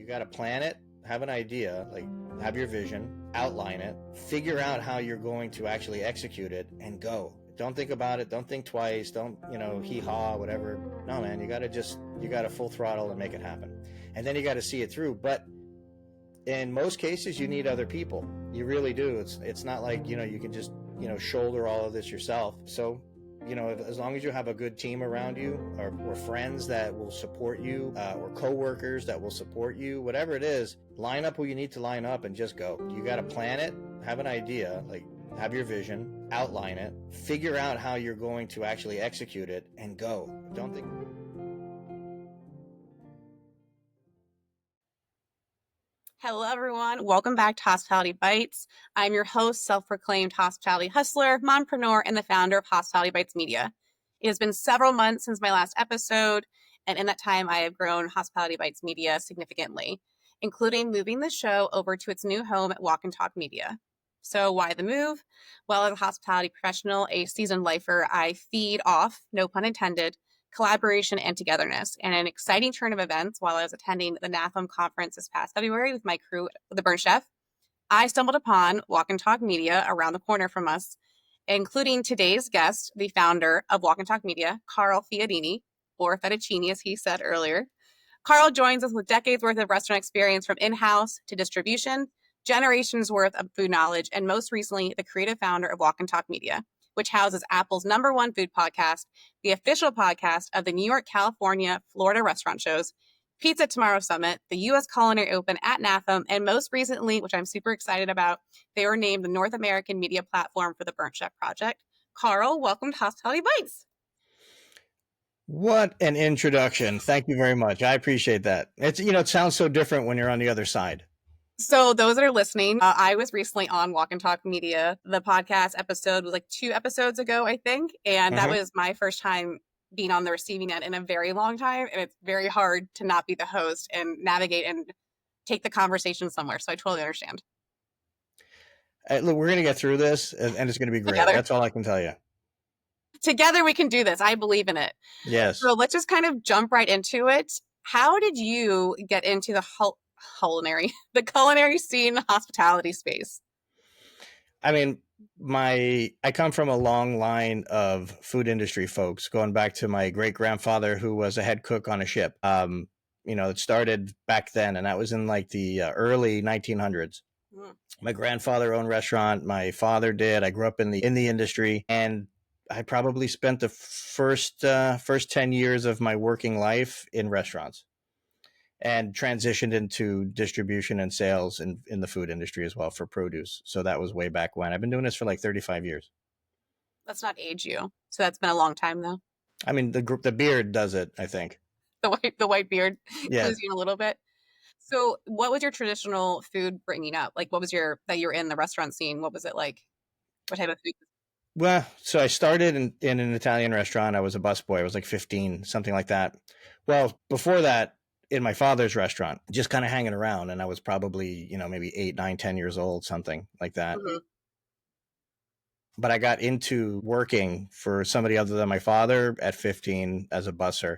got to plan it, have an idea, like have your vision, outline it, figure out how you're going to actually execute it, and go. Don't think about it. Don't think twice. Don't, hee-haw, whatever. No, man, you got to full throttle and make it happen. And then you got to see it through. But in most cases, you need other people. You really do. It's not like, you can just, shoulder all of this yourself. So, as long as you have a good team around you or friends that will support you or coworkers that will support you, whatever it is, line up who you need to line up and just go. You got to plan it, have an idea, like have your vision, outline it, figure out how you're going to actually execute it, and go. Don't think. Hello, everyone. Welcome back to Hospitality Bites. I'm your host, self-proclaimed hospitality hustler, mompreneur, and the founder of Hospitality Bites Media. It has been several months since my last episode, and in that time, I have grown Hospitality Bites Media significantly, including moving the show over to its new home at Walk and Talk Media. So why the move? Well, as a hospitality professional, a seasoned lifer, I feed off, no pun intended, collaboration and togetherness, and an exciting turn of events while I was attending the NAFM conference this past February with my crew, the Burnt Chef. I stumbled upon Walk and Talk Media around the corner from us, including today's guest, the founder of Walk and Talk Media, Carl Fiadini, or Fettuccini, as he said earlier. Carl joins us with decades worth of restaurant experience from in-house to distribution, generations worth of food knowledge, and most recently, the creative founder of Walk and Talk Media, which houses Apple's #1 food podcast, the official podcast of the New York, California, Florida restaurant shows, Pizza Tomorrow Summit, the U.S. Culinary Open at NAFM, and most recently, which I'm super excited about, they were named the North American Media Platform for the Burnt Chef Project. Carl, welcome to Hospitality Bites. What an introduction. Thank you very much. I appreciate that. It sounds so different when you're on the other side. So those that are listening, I was recently on Walk and Talk Media. The podcast episode was like 2 episodes ago, I think. And that was my first time being on the receiving end in a very long time. And it's very hard to not be the host and navigate and take the conversation somewhere. So I totally understand. Look, we're going to get through this and it's going to be great. Together. That's all I can tell you. Together we can do this. I believe in it. Yes. So let's just kind of jump right into it. How did you get into the culinary scene, hospitality space? I mean, I come from a long line of food industry folks, going back to my great grandfather, who was a head cook on a ship. It started back then, and that was in like the early 1900s. My grandfather owned a restaurant. My father did. I grew up in the industry, and I probably spent the first 10 years of my working life in restaurants, and transitioned into distribution and sales in the food industry as well for produce. So that was way back when. I've been doing this for like 35 years. Let's not age you. So that's been a long time though. I mean, the beard does it, I think. The white beard clues you in a little bit. So what was your traditional food bringing up? Like what was that you were in the restaurant scene? What was it like? What type of food? Well, so I started in an Italian restaurant. I was a busboy. I was like 15, something like that. Well, before that, in my father's restaurant, just kind of hanging around. And I was probably, maybe 8, 9, 10 years old, something like that. Mm-hmm. But I got into working for somebody other than my father at 15 as a busser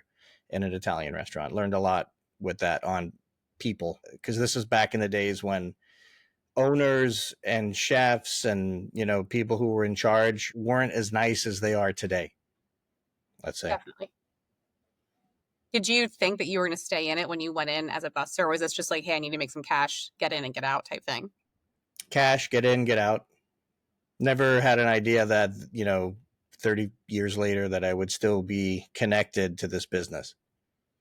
in an Italian restaurant. Learned a lot with that on people, because this is back in the days when owners and chefs and, people who were in charge weren't as nice as they are today, let's say. Definitely. Did you think that you were going to stay in it when you went in as a busser, or was this just like, hey, I need to make some cash, get in and get out type thing? Cash, get in, get out. Never had an idea that, 30 years later that I would still be connected to this business.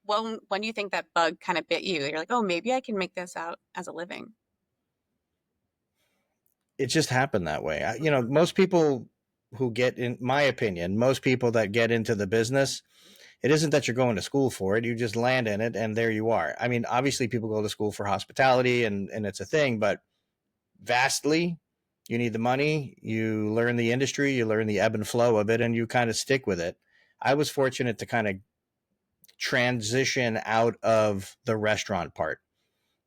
Well, when do you think that bug kind of bit you? You're like, oh, maybe I can make this out as a living. It just happened that way. Most people who in my opinion, most people that get into the business, it isn't that you're going to school for it. You just land in it and there you are. I mean, obviously people go to school for hospitality and it's a thing, but vastly, you need the money, you learn the industry, you learn the ebb and flow of it, and you kind of stick with it. I was fortunate to kind of transition out of the restaurant part.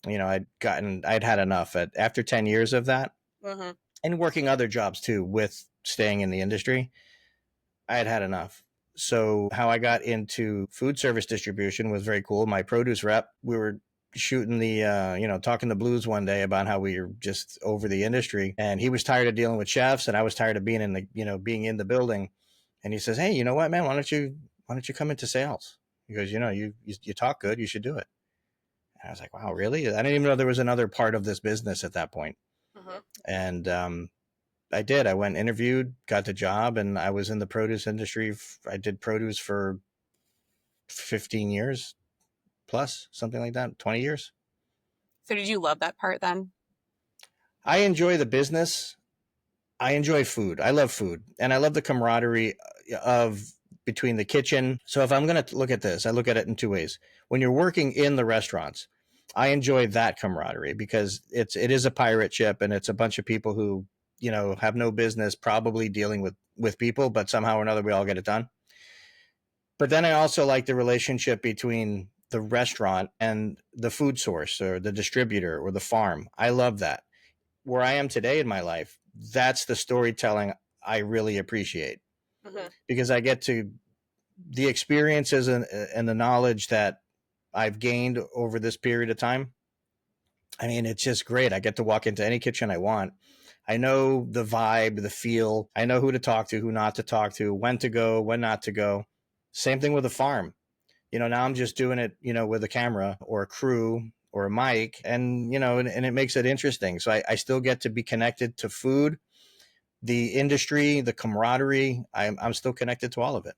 I'd had enough after 10 years of that, and working other jobs too with staying in the industry. I had enough. So how I got into food service distribution was very cool. My produce rep, we were shooting the, talking the blues one day about how we were just over the industry, and he was tired of dealing with chefs, and I was tired of being in being in the building. And he says, "Hey, you know what, man? Why don't you come into sales? Because you talk good, you should do it." And I was like, "Wow, really? I didn't even know there was another part of this business at that point." Mhm. And I did. I went, interviewed, got the job, and I was in the produce industry. I did produce for 15 years plus, something like that, 20 years. So did you love that part then? I enjoy the business. I enjoy food. I love food, and I love the camaraderie of between the kitchen. So if I'm going to look at this, I look at it in two ways. When you're working in the restaurants, I enjoy that camaraderie because it is a pirate ship, and it's a bunch of people who have no business probably dealing with people, but somehow or another we all get it done. But then I also like the relationship between the restaurant and the food source or the distributor or the farm. I love that. Where I am today in my life, that's the storytelling I really appreciate Mhm. because I get to the experiences and the knowledge that I've gained over this period of time. I mean, it's just great. I get to walk into any kitchen I want. I know the vibe, the feel. I know who to talk to, who not to talk to, when to go, when not to go. Same thing with a farm. Now I'm just doing it, with a camera or a crew or a mic, and it makes it interesting. So I still get to be connected to food, the industry, the camaraderie. I'm still connected to all of it.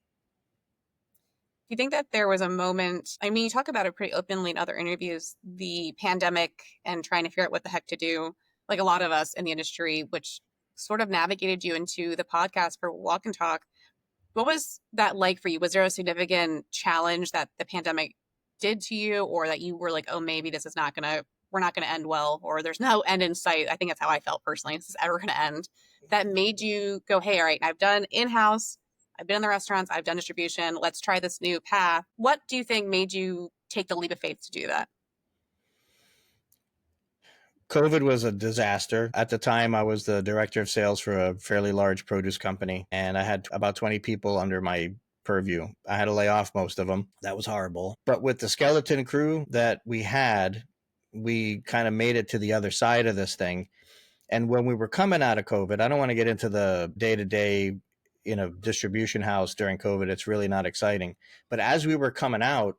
Do you think that there was a moment? I mean, you talk about it pretty openly in other interviews, the pandemic and trying to figure out what the heck to do, like a lot of us in the industry, which sort of navigated you into the podcast for Walk and Talk. What was that like for you? Was there a significant challenge that the pandemic did to you, or that you were like, oh, maybe this is we're not gonna end well, or there's no end in sight? I think that's how I felt personally. This is ever gonna end. That made you go, hey, all right, I've done in-house, I've been in the restaurants, I've done distribution. Let's try this new path. What do you think made you take the leap of faith to do that? COVID was a disaster. At the time, I was the director of sales for a fairly large produce company, and I had about 20 people under my purview. I had to lay off most of them. That was horrible. But with the skeleton crew that we had, we kind of made it to the other side of this thing. And when we were coming out of COVID, I don't want to get into the day to day, distribution house during COVID. It's really not exciting. But as we were coming out,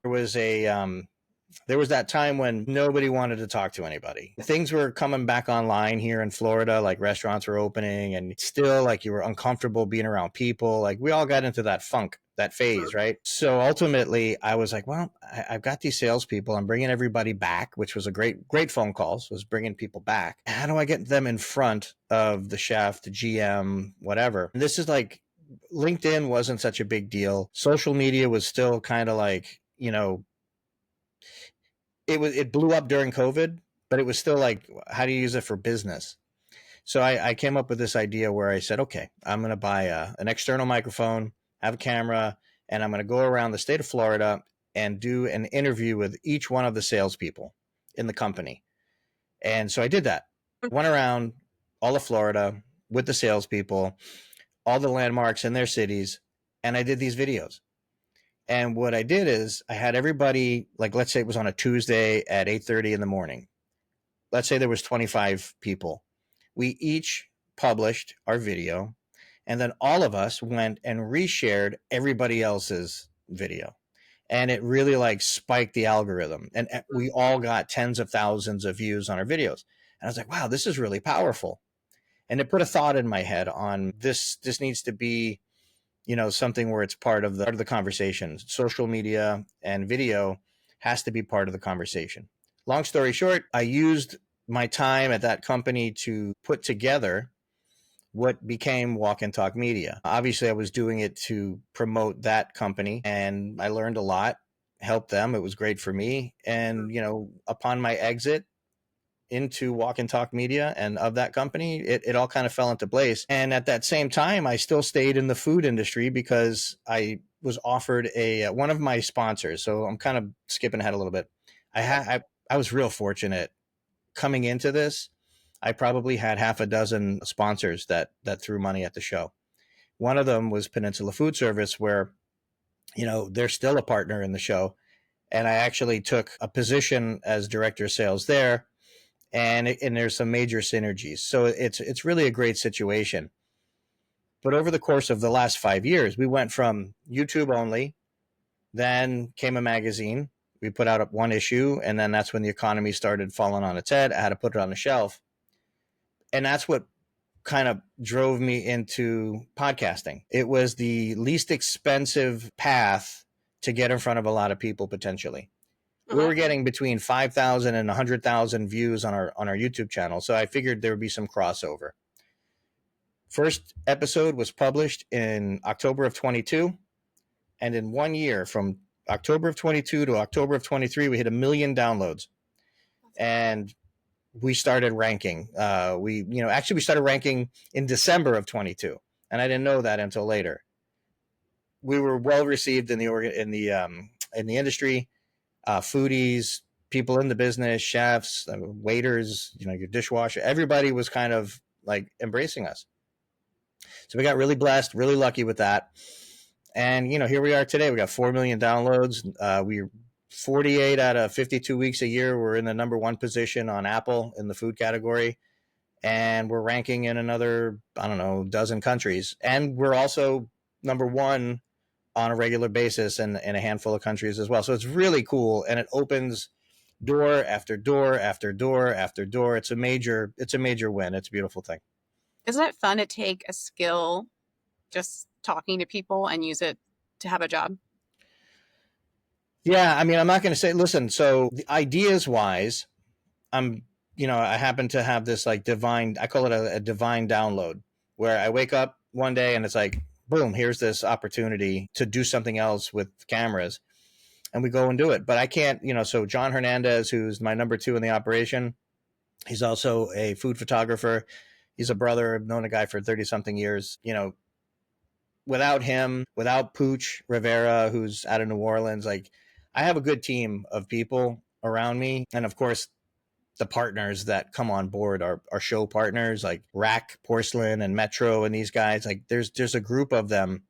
there was that time when nobody wanted to talk to anybody. Things were coming back online here in Florida, like restaurants were opening, and still like you were uncomfortable being around people. Like we all got into that funk, that phase, right? So ultimately, I was like, well, I've got these salespeople. I'm bringing everybody back, which was a great phone calls, was bringing people back. How do I get them in front of the chef, the GM, whatever? And this is like LinkedIn wasn't such a big deal. Social media was still kind of like, it blew up during COVID, but it was still like, how do you use it for business? So I came up with this idea where I said, okay, I'm going to buy an external microphone, have a camera, and I'm going to go around the state of Florida and do an interview with each one of the salespeople in the company. And so I did that. Went around all of Florida with the salespeople, all the landmarks in their cities, and I did these videos. And what I did is I had everybody, like, let's say it was on a Tuesday at 8:30 in the morning. Let's say there was 25 people. We each published our video, and then all of us went and reshared everybody else's video. And it really like spiked the algorithm. And we all got tens of thousands of views on our videos. And I was like, wow, this is really powerful. And it put a thought in my head on this needs to be something where it's part of the conversation. Social media and video has to be part of the conversation. Long story short, I used my time at that company to put together what became Walk and Talk Media. Obviously, I was doing it to promote that company, and I learned a lot, helped them. It was great for me. And, upon my exit into Walk and Talk Media and of that company, it all kind of fell into place. And at that same time, I still stayed in the food industry because I was offered one of my sponsors. So I'm kind of skipping ahead a little bit. I was real fortunate coming into this. I probably had half a dozen sponsors that threw money at the show. One of them was Peninsula Food Service, where they're still a partner in the show. And I actually took a position as director of sales there, and there's some major synergies. So it's really a great situation. But over the course of the last 5 years, we went from YouTube only, then came a magazine. We put out one issue, and then that's when the economy started falling on its head. I had to put it on the shelf. And that's what kind of drove me into podcasting. It was the least expensive path to get in front of a lot of people potentially. We were getting between 5,000 and 100,000 views on our YouTube channel, so I figured there would be some crossover. First episode was published in October of 22, and in 1 year, from October of 22 to October of 23, we hit 1 million downloads, and we started ranking. We started ranking in December of 22, and I didn't know that until later. We were well received in the industry. Foodies, people in the business, chefs, waiters, your dishwasher, everybody was kind of like embracing us. So we got really blessed, really lucky with that. And, here we are today. We got 4 million downloads. We're 48 out of 52 weeks a year. We're in the number one position on Apple in the food category. And we're ranking in another, dozen countries. And we're also number one on a regular basis in a handful of countries as well. So it's really cool, and it opens door after door after door after door. It's a major win. It's a beautiful thing. Isn't it fun to take a skill, just talking to people, and use it to have a job? Yeah, I'm not going to say, listen, so the ideas wise, I happen to have this like divine, I call it a divine download, where I wake up one day and it's like, boom, here's this opportunity to do something else with cameras, and we go and do it. But I can't, so John Hernandez, who's my number 2 in the operation, he's also a food photographer. He's a brother. I've known a guy for 30 something years. Without him, without Pooch Rivera, who's out of New Orleans, like, I have a good team of people around me. And of course, the partners that come on board are show partners like Rack Porcelain and Metro and these guys. Like there's a group of them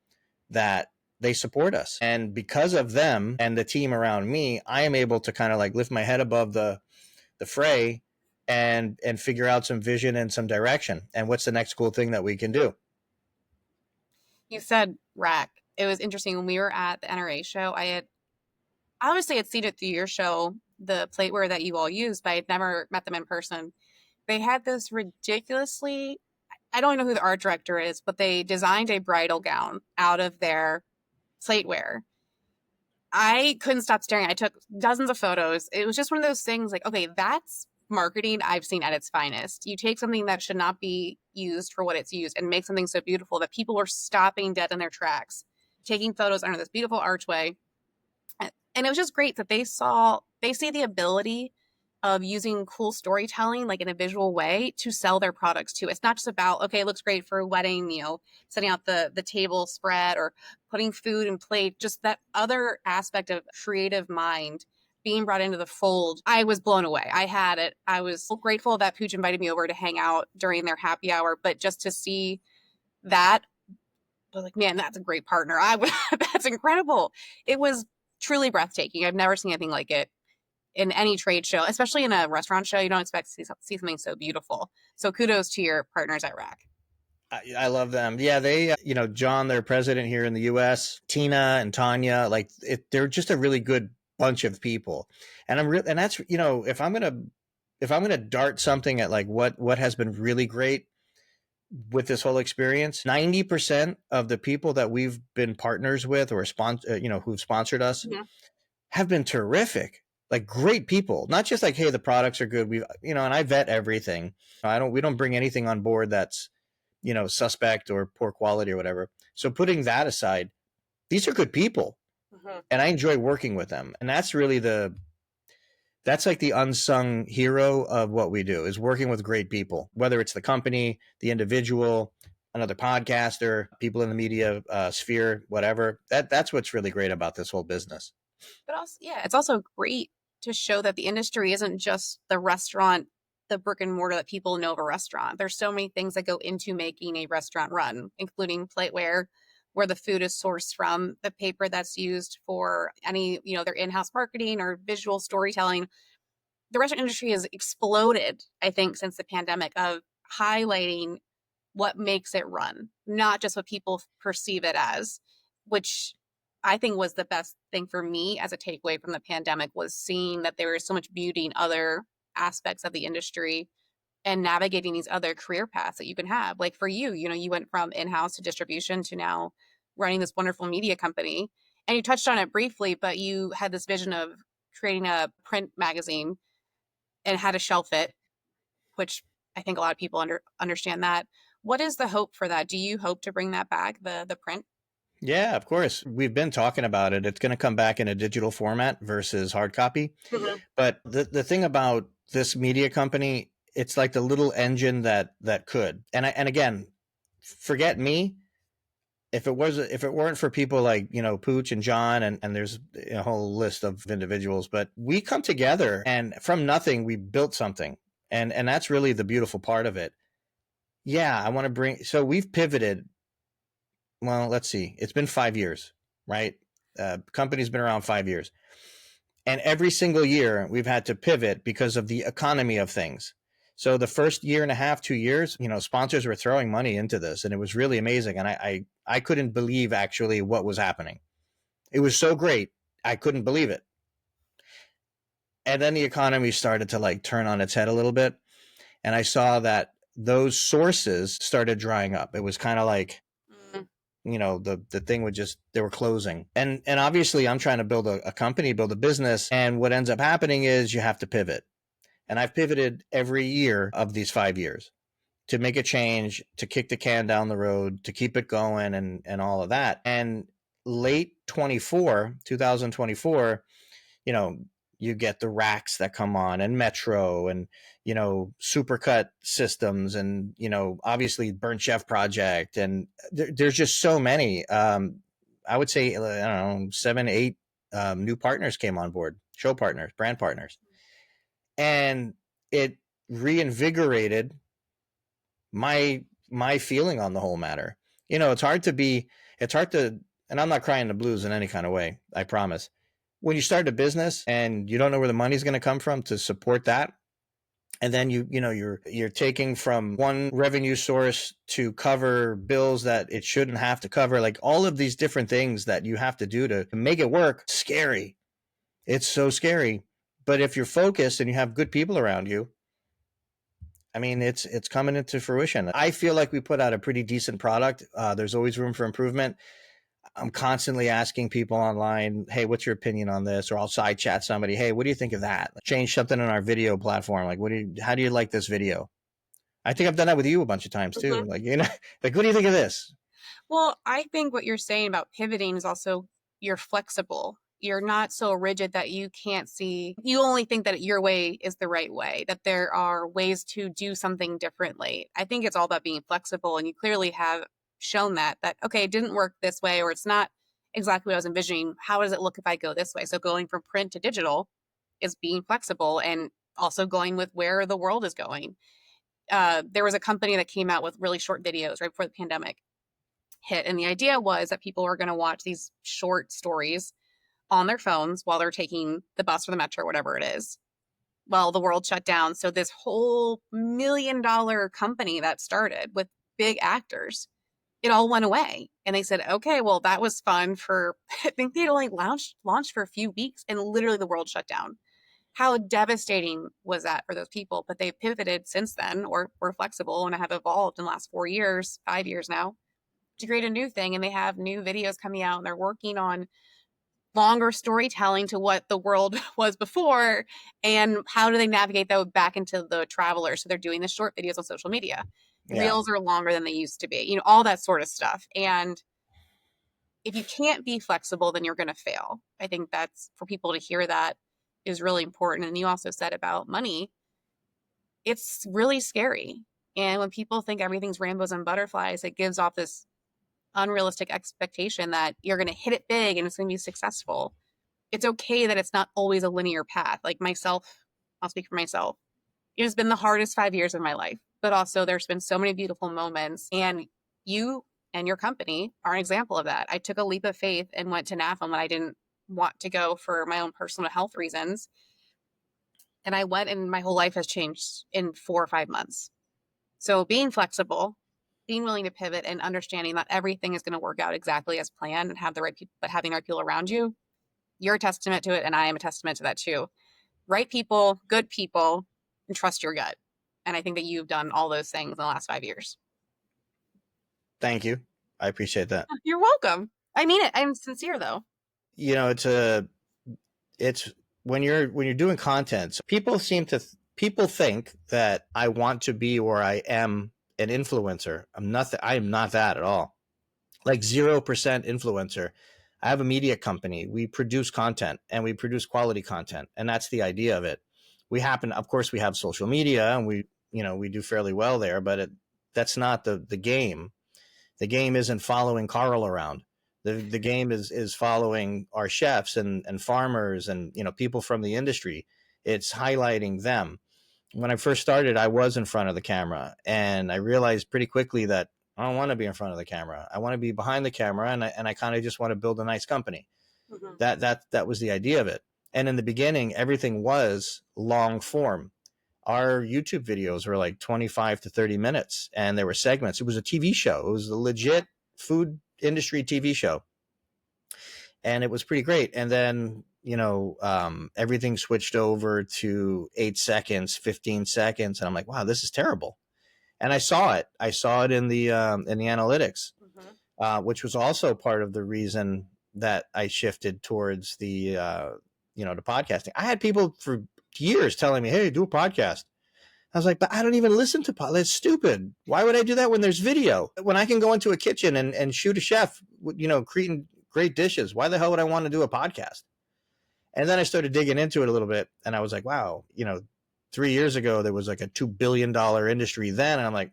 that they support us. And because of them and the team around me, I am able to kind of like lift my head above the fray and figure out some vision and some direction. And what's the next cool thing that we can do? You said Rack. It was interesting when we were at the NRA show. I had seen it through your show, the plateware that you all use, but I had never met them in person. They had this ridiculously, I don't know who the art director is, but they designed a bridal gown out of their plateware. I couldn't stop staring. I took dozens of photos. It was just one of those things like, okay, that's marketing I've seen at its finest. You take something that should not be used for what it's used and make something so beautiful that people were stopping dead in their tracks, taking photos under this beautiful archway. And it was just great that they see the ability of using cool storytelling, like in a visual way, to sell their products too. It's not just about, okay, it looks great for a wedding, setting out the table spread or putting food in plate, just that other aspect of creative mind being brought into the fold. I was blown away. I was so grateful that Pooch invited me over to hang out during their happy hour, but just to see that, I was like, man, that's a great partner. That's incredible. It was truly breathtaking. I've never seen anything like it in any trade show, especially in a restaurant show. You don't expect to see something so beautiful. So kudos to your partners at Rack. I love them. Yeah, they, John, their president here in the U.S., Tina and Tanya, they're just a really good bunch of people. And and that's, if I'm gonna dart something at like what has been really great with this whole experience, 90% of the people that we've been partners with or who've sponsored us have been terrific, like great people, not just like, hey, the products are good. And I vet everything. We don't bring anything on board that's, suspect or poor quality or whatever. So putting that aside, these are good people and I enjoy working with them. And that's really that's like the unsung hero of what we do, is working with great people, whether it's the company, the individual, another podcaster, people in the media sphere, whatever. That's what's really great about this whole business. But also, yeah, it's also great to show that the industry isn't just the restaurant, the brick and mortar that people know of a restaurant. There's so many things that go into making a restaurant run, including plateware, where the food is sourced from, the paper that's used for any, their in-house marketing or visual storytelling. The restaurant industry has exploded, I think, since the pandemic, of highlighting what makes it run, not just what people perceive it as, which I think was the best thing for me as a takeaway from the pandemic, was seeing that there is so much beauty in other aspects of the industry and navigating these other career paths that you can have. Like for you, you went from in-house to distribution to now running this wonderful media company. And you touched on it briefly, but you had this vision of creating a print magazine and how to shelf it, which I think a lot of people understand that. What is the hope for that? Do you hope to bring that back, the print? Yeah, of course. We've been talking about it. It's going to come back in a digital format versus hard copy. Mm-hmm. But the thing about this media company, it's like the little engine that could. And again, forget me. If it weren't for people like, Pooch and John, and there's a whole list of individuals, but we come together and from nothing, we built something. And that's really the beautiful part of it. Yeah, I want to so we've pivoted. Well, let's see. It's been 5 years, right? Company's been around 5 years. And every single year we've had to pivot because of the economy of things. So the first year and a half, 2 years, sponsors were throwing money into this, and it was really amazing. And I couldn't believe actually what was happening. It was so great. I couldn't believe it. And then the economy started to like turn on its head a little bit. And I saw that those sources started drying up. It was kind of like, the thing would just, they were closing. And obviously I'm trying to build a company, build a business. And what ends up happening is you have to pivot. And I've pivoted every year of these 5 years to make a change, to kick the can down the road, to keep it going and all of that. And late 2024, you get the racks that come on and Metro and, Supercut systems and, obviously Burnt Chef Project. And there's just so many. I would say, I don't know, 7, 8 new partners came on board, show partners, brand partners. And it reinvigorated my feeling on the whole matter. It's hard to, and I'm not crying the blues in any kind of way, I promise. When you start a business and you don't know where the money's going to come from to support that, and then you're taking from one revenue source to cover bills that it shouldn't have to cover, like all of these different things that you have to do to make it work. Scary. It's so scary. But if you're focused and you have good people around you, I mean, it's coming into fruition. I feel like we put out a pretty decent product. There's always room for improvement. I'm constantly asking people online, hey, what's your opinion on this? Or I'll side chat somebody, hey, what do you think of that? Change something in our video platform. Like, how do you like this video? I think I've done that with you a bunch of times too. Mm-hmm. Like, like, what do you think of this? Well, I think what you're saying about pivoting is also you're flexible. You're not so rigid that you can't see, you only think that your way is the right way, that there are ways to do something differently. I think it's all about being flexible, and you clearly have shown that, okay, it didn't work this way, or it's not exactly what I was envisioning. How does it look if I go this way? So going from print to digital is being flexible and also going with where the world is going. There was a company that came out with really short videos right before the pandemic hit. And the idea was that people were going to watch these short stories on their phones while they're taking the bus or the metro, whatever it is. Well, the world shut down. So this whole $1 million company that started with big actors, it all went away. And they said, okay, well, that was fun for, I think they'd only launched for a few weeks, and literally the world shut down. How devastating was that for those people? But they've pivoted since then, or were flexible, and have evolved in the last 4 years, 5 years now, to create a new thing. And they have new videos coming out, and they're working on longer storytelling to what the world was before, and how do they navigate that back into the traveler. So they're doing the short videos on social media. Yeah. Reels are longer than they used to be, all that sort of stuff. And if you can't be flexible, then you're going to fail. I think that's, for people to hear that, is really important. And you also said about money, it's really scary. And when people think everything's rainbows and butterflies, it gives off this unrealistic expectation that you're going to hit it big and it's going to be successful. It's okay that it's not always a linear path. Like myself, I'll speak for myself. It has been the hardest 5 years of my life, but also there's been so many beautiful moments. And you and your company are an example of that. I took a leap of faith and went to NAFM when I didn't want to go for my own personal health reasons. And I went, and my whole life has changed in 4 or 5 months. So being flexible, being willing to pivot, and understanding that everything is going to work out exactly as planned and have the right people, but having the right people around you, you're a testament to it. And I am a testament to that too. Right people, good people, and trust your gut. And I think that you've done all those things in the last 5 years. Thank you. I appreciate that. You're welcome. I mean it. I'm sincere though. You know, it's when you're doing content, people think that I want to be, or I am an influencer. I am not that at all. Like 0% influencer. I have a media company. We produce content, and we produce quality content. And that's the idea of it. Of course, we have social media, and we do fairly well there, but that's not the game. The game isn't following Carl around. The game is following our chefs and farmers and people from the industry. It's highlighting them. When I first started, I was in front of the camera, and I realized pretty quickly that I don't want to be in front of the camera. I want to be behind the camera, and I kind of just want to build a nice company. Mm-hmm. That was the idea of it. And in the beginning, everything was long form. Our YouTube videos were like 25 to 30 minutes, and there were segments. It was a TV show. It was a legit food industry TV show. And it was pretty great. And then, everything switched over to 8 seconds, 15 seconds. And I'm like, wow, this is terrible. And I saw it. I saw it in the analytics, mm-hmm. Which was also part of the reason that I shifted towards the podcasting. I had people for years telling me, hey, do a podcast. I was like, but I don't even listen to podcasts. That's stupid. Why would I do that when there's video? When I can go into a kitchen and shoot a chef, creating great dishes, why the hell would I want to do a podcast? And then I started digging into it a little bit, and I was like, wow, 3 years ago, there was like a $2 billion industry then. And I'm like,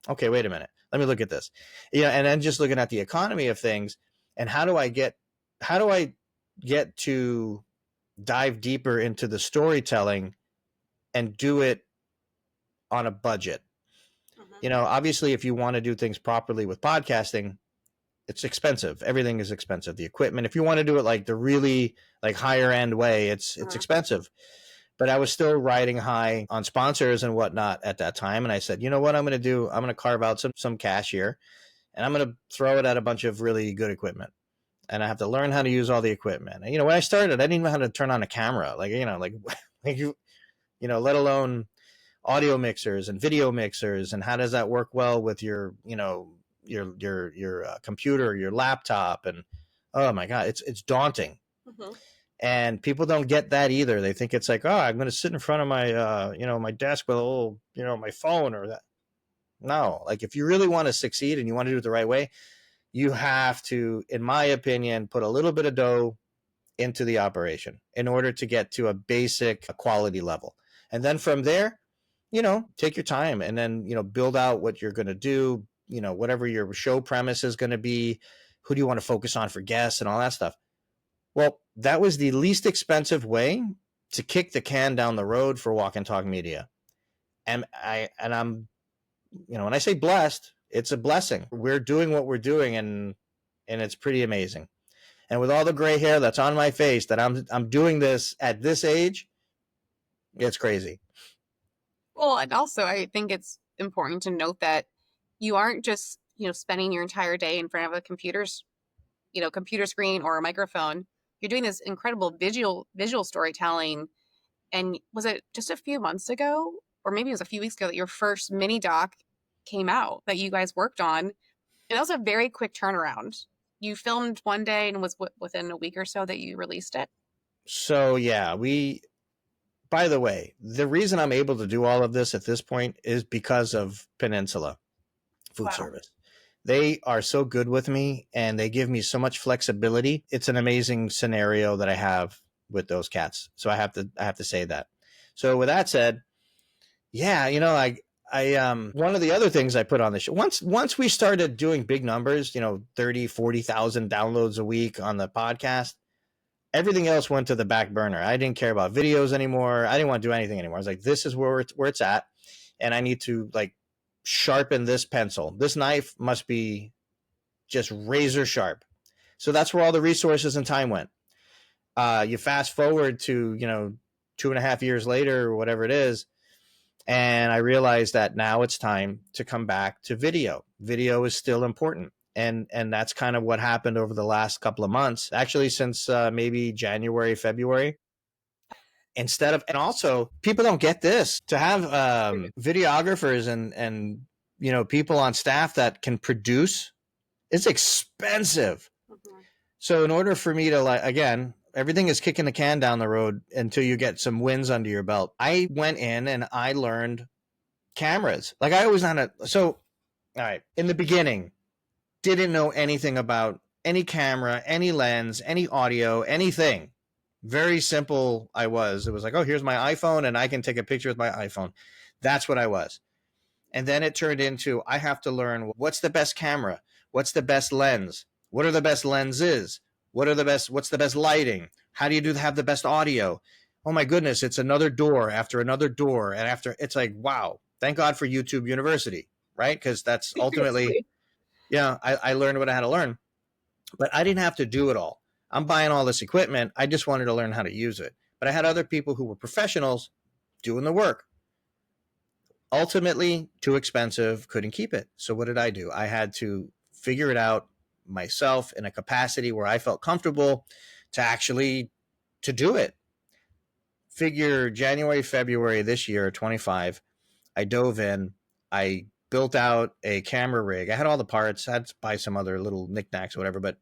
okay, wait a minute. Let me look at this. And then just looking at the economy of things, and how do I get to dive deeper into the storytelling and do it on a budget? Mm-hmm. Obviously, if you want to do things properly with podcasting, it's expensive. Everything is expensive. The equipment, if you want to do it like the really like higher end way, it's expensive. But I was still riding high on sponsors and whatnot at that time. And I said, you know what I'm going to do? I'm going to carve out some cash here, and I'm going to throw it at a bunch of really good equipment. And I have to learn how to use all the equipment. And, when I started, I didn't even know how to turn on a camera, let alone audio mixers and video mixers. And how does that work well with your computer, your laptop? And oh my God, it's daunting. Mm-hmm. And people don't get that either. They think it's like, oh, I'm going to sit in front of my, my desk with a little, my phone or that. No, like if you really want to succeed and you want to do it the right way, you have to, in my opinion, put a little bit of dough into the operation in order to get to a basic quality level. And then from there, take your time and then, build out what you're going to do, whatever your show premise is going to be, who do you want to focus on for guests and all that stuff. Well, that was the least expensive way to kick the can down the road for Walk and Talk Media. And I'm, when I say blessed, it's a blessing. We're doing what we're doing, and it's pretty amazing. And with all the gray hair that's on my face, that I'm doing this at this age, it's crazy. Well, and also I think it's important to note that you aren't just, spending your entire day in front of a computer screen or a microphone. You're doing this incredible visual storytelling. And was it just a few months ago, or maybe it was a few weeks ago, that your first mini doc came out that you guys worked on? And that was a very quick turnaround. You filmed one day and was within a week or so that you released it. So yeah, by the way, the reason I'm able to do all of this at this point is because of Peninsula Food Service. They are so good with me, and they give me so much flexibility. It's an amazing scenario that I have with those cats. So I have to say that. So with that said, yeah, I one of the other things I put on the show, once we started doing big numbers, 30, 40,000 downloads a week on the podcast, everything else went to the back burner. I didn't care about videos anymore. I didn't want to do anything anymore. I was like, this is where it's at, and I need to sharpen this pencil. This knife must be just razor sharp. So that's where all the resources and time went. You fast forward to, 2.5 years later or whatever it is, and I realized that now it's time to come back to video. Video is still important. And that's kind of what happened over the last couple of months, actually, since maybe January, February. And also people don't get this, to have videographers and people on staff that can produce, it's expensive. Mhm. So in order for me to, like, again, everything is kicking the can down the road until you get some wins under your belt. I went in and I learned cameras. Like, I always not so all right, in the beginning, didn't know anything about any camera, any lens, any audio, anything. Very simple. It was like, oh, here's my iPhone and I can take a picture with my iPhone. That's what I was. And then it turned into, I have to learn, what's the best camera? What's the best lens? What are the best lenses? What's the best lighting? How do you have the best audio? Oh my goodness, it's another door after another door. And after, it's like, wow, thank God for YouTube University, right? Because that's ultimately, yeah, I learned what I had to learn, but I didn't have to do it all. I'm buying all this equipment. I just wanted to learn how to use it. But I had other people who were professionals doing the work. Ultimately, too expensive, couldn't keep it. So what did I do? I had to figure it out myself in a capacity where I felt comfortable to do it. Figure January, February this year, 25, I dove in. I built out a camera rig. I had all the parts. I had to buy some other little knickknacks or whatever, but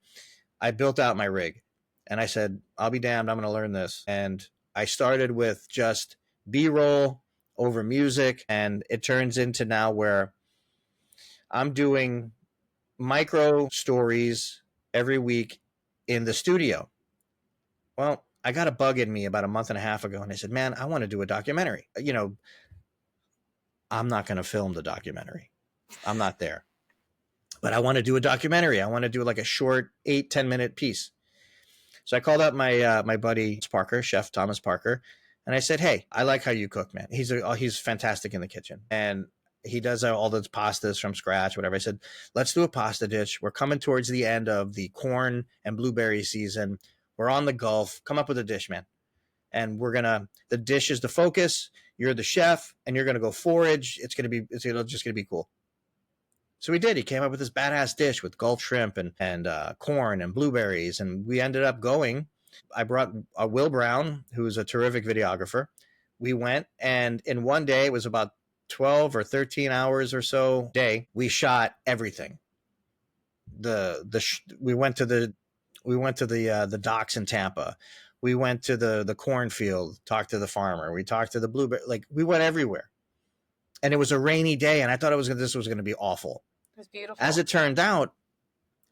I built out my rig. And I said, I'll be damned, I'm going to learn this. And I started with just B-roll over music, and it turns into now where I'm doing micro stories every week in the studio. Well, I got a bug in me about a month and a half ago, and I said, man, I want to do a documentary. I'm not going to film the documentary. I'm not there. But I want to do a documentary. I want to do like a short 8-10 minute piece. So I called up my buddy Parker, Chef Thomas Parker, and I said, hey, I like how you cook, man. He's fantastic in the kitchen, and he does all those pastas from scratch, whatever. I said, let's do a pasta dish. We're coming towards the end of the corn and blueberry season. We're on the Gulf. Come up with a dish, man. And the dish is the focus. You're the chef, and you're gonna go forage. It's just gonna be cool. So we did. He came up with this badass dish with Gulf shrimp and corn and blueberries, and we ended up going. I brought Will Brown, who's a terrific videographer. We went, and in one day, it was about 12 or 13 hours or so day, we shot everything. We went to the docks in Tampa. We went to the cornfield, talked to the farmer. We talked to the blueberry. Like, we went everywhere. And it was a rainy day, and I thought this was going to be awful. It was beautiful. As it turned out,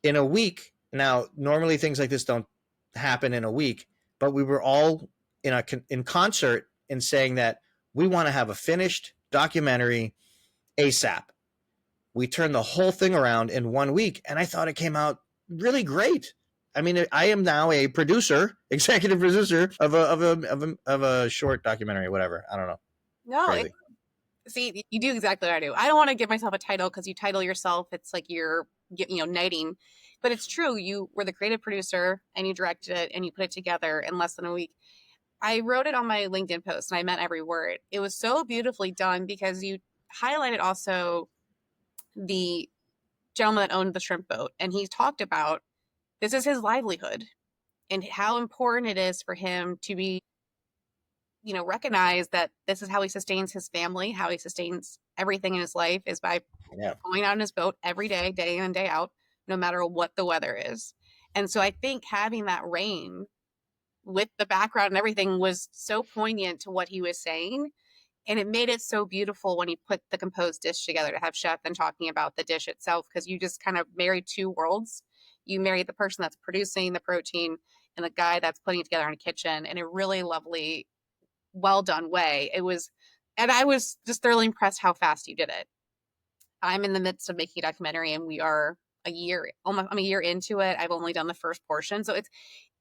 in a week, now normally things like this don't happen in a week, but we were all in concert in saying that we want to have a finished documentary ASAP. We turned the whole thing around in 1 week, and I thought it came out really great. I mean, I am now a executive producer of a short documentary, whatever. I don't know. No, see, you do exactly what I do. I don't want to give myself a title because you title yourself. It's like you're, knighting. But it's true. You were the creative producer and you directed it and you put it together in less than a week. I wrote it on my LinkedIn post and I meant every word. It was so beautifully done because you highlighted also the gentleman that owned the shrimp boat. And he talked about this is his livelihood and how important it is for him to be recognize that this is how he sustains his family, how he sustains everything in his life is by going out in his boat every day, day in and day out, no matter what the weather is. And so I think having that rain with the background and everything was so poignant to what he was saying. And it made it so beautiful when he put the composed dish together to have Chef and talking about the dish itself, because you just kind of married two worlds. You married the person that's producing the protein and the guy that's putting it together in a kitchen in a really lovely, well done way. And I was just thoroughly impressed how fast you did it. I'm in the midst of making a documentary and I'm a year into it. I've only done the first portion. So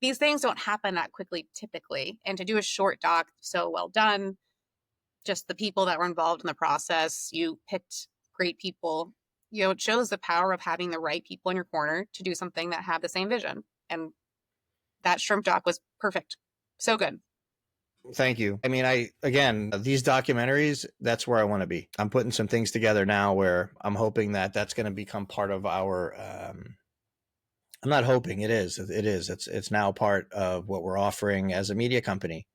these things don't happen that quickly typically. And to do a short doc so well done, just the people that were involved in the process, you picked great people it shows the power of having the right people in your corner to do something that have the same vision. And that shrimp doc was perfect. So good. Thank you. I mean, again, these documentaries, that's where I want to be. I'm putting some things together now where I'm hoping that that's going to become part of our, I'm not hoping, it is. It's now part of what we're offering as a media company.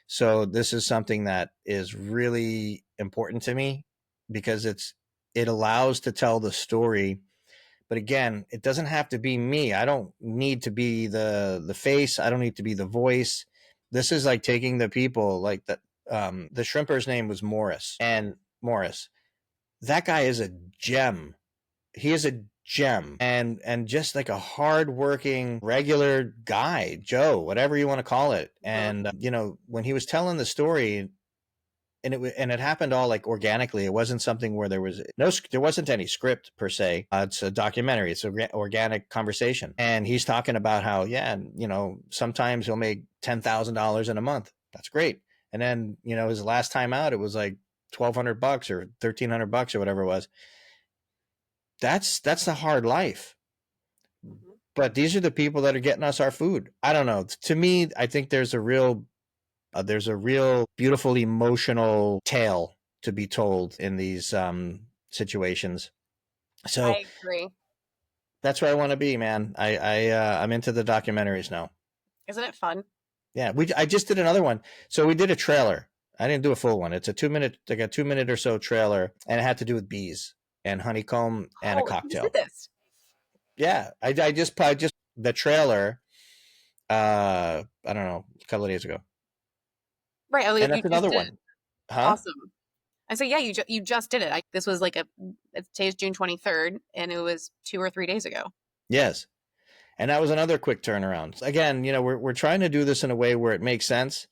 So this is something that is really important to me because it allows to tell the story. But again, it doesn't have to be me. I don't need to be the face. I don't need to be the voice. This is like taking the people like that. The shrimper's name was Morris, and Morris, that guy is a gem. He is a gem, and just like a hardworking regular guy, Joe, whatever you want to call it. And when he was telling the story, and it happened all like organically. It wasn't something where there wasn't any script per se. It's a documentary. It's an organic conversation, and he's talking about how sometimes he'll make $10,000 in a month. That's great. And then his last time out, it was like $1,200 or $1,300 or whatever it was. That's the hard life. But these are the people that are getting us our food. I don't know. To me, I think there's a real beautiful emotional tale to be told in these situations. So I agree. that's where I want to be, man. I'm into the documentaries now. Isn't it fun? Yeah, I just did another one. So we did a trailer. I didn't do a full one. It's a 2-minute or so trailer, and it had to do with bees and honeycomb and a cocktail. You did this. Yeah, I just the trailer. I don't know, a couple of days ago. Right. And that's another one. Huh? Awesome. I say, yeah, you just did it. This was like today's June 23rd, and it was 2 or 3 days ago. Yes. And that was another quick turnaround. Again, we're trying to do this in a way where it makes sense.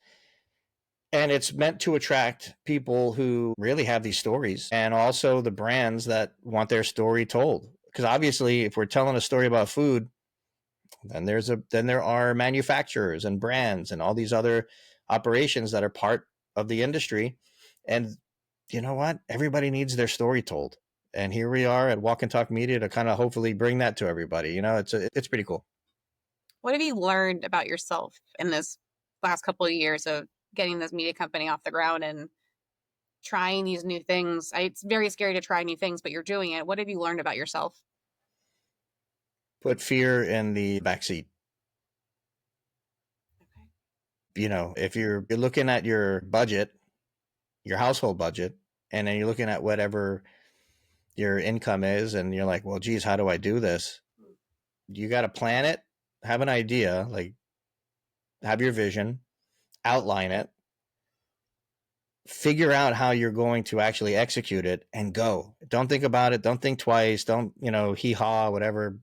And it's meant to attract people who really have these stories, and also the brands that want their story told. Because obviously, if we're telling a story about food, then there are manufacturers and brands and all these other operations that are part of the industry. And you know what? Everybody needs their story told. And here we are at Walk and Talk Media to kind of hopefully bring that to everybody. It's pretty cool. What have you learned about yourself in this last couple of years of getting this media company off the ground and trying these new things? It's very scary to try new things, but you're doing it. What have you learned about yourself? Put fear in the backseat. Okay. If you're looking at your budget, your household budget, and then you're looking at whatever your income is, and you're like, well, geez, how do I do this? You got to plan it, have an idea, like have your vision, outline it, figure out how you're going to actually execute it, and go. Don't think about it. Don't think twice. Don't, hee-haw, whatever.